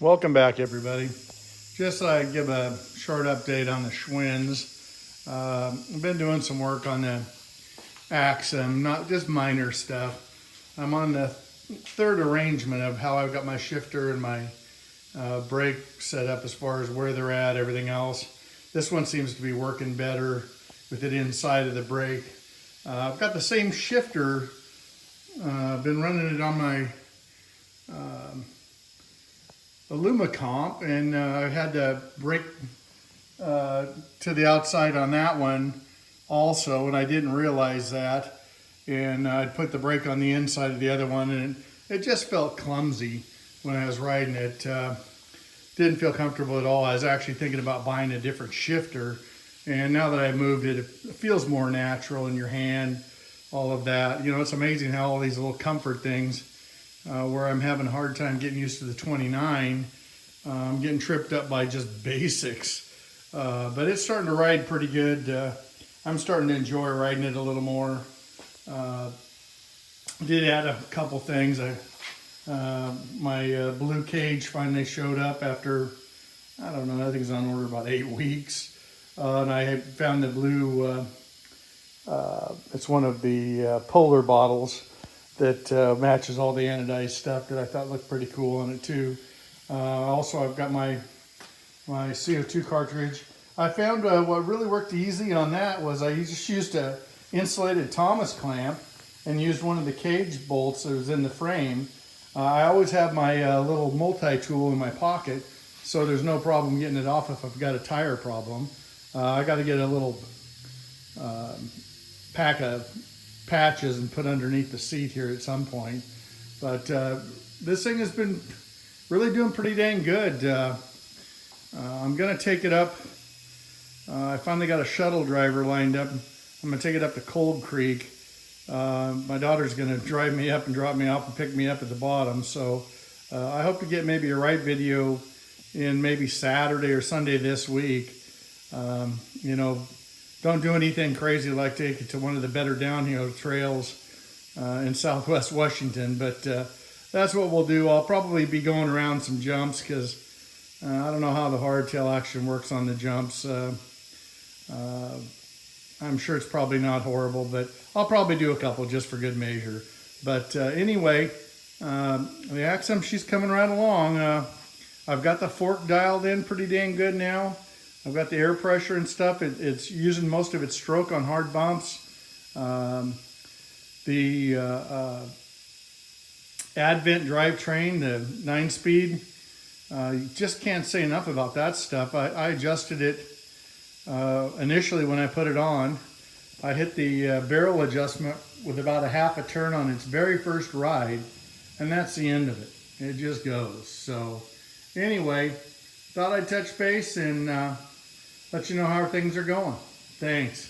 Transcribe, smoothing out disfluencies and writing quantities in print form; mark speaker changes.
Speaker 1: Welcome back, everybody. Just give a short update on the Schwinns. I've been doing some work on the Axum, not just minor stuff. I'm on the third arrangement of how I've got my shifter and my brake set up as far as where they're at, everything else. This one seems to be working better with it inside of the brake. I've got the same shifter. I've been running it on my Comp, and I had to brake to the outside on that one also, and I didn't realize that. And I'd put the brake on the inside of the other one, and it just felt clumsy when I was riding it. Didn't feel comfortable at all. I was actually thinking about buying a different shifter, and now that I moved it, it feels more natural in your hand, all of that. You know, it's amazing how all these little comfort things, where I'm having a hard time getting used to the 29, I'm getting tripped up by just basics. But it's starting to ride pretty good. I'm starting to enjoy riding it a little more. Did add a couple things. My blue cage finally showed up after, I don't know, I think it's on order about 8 weeks. And I found the blue, it's one of the polar bottles that matches all the anodized stuff that I thought looked pretty cool on it too. Also, I've got my CO2 cartridge. I found what really worked easy on that was I just used a insulated Thomas clamp and used one of the cage bolts that was in the frame. I always have my little multi-tool in my pocket, so there's no problem getting it off if I've got a tire problem. I got to get a little pack of patches and put underneath the seat here at some point. But this thing has been really doing pretty dang good. I'm gonna take it up. I finally got a shuttle driver lined up. I'm gonna take it up to Cold Creek. My daughter's gonna drive me up and drop me off and pick me up at the bottom. So I hope to get maybe a ride video in maybe Saturday or Sunday this week. You know, don't do anything crazy like take it to one of the better downhill trails in Southwest Washington, but that's what we'll do. I'll probably be going around some jumps because I don't know how the hardtail action works on the jumps. I'm sure it's probably not horrible, but I'll probably do a couple just for good measure. But anyway, the Axum, she's coming right along. I've got the fork dialed in pretty dang good now. I've got the air pressure and stuff. It's using most of its stroke on hard bumps. The Advent drivetrain, the 9-speed, you just can't say enough about that stuff. I adjusted it initially when I put it on. I hit the barrel adjustment with about a half a turn on its very first ride, and that's the end of it. It just goes. So anyway, thought I'd touch base and let you know how things are going. Thanks.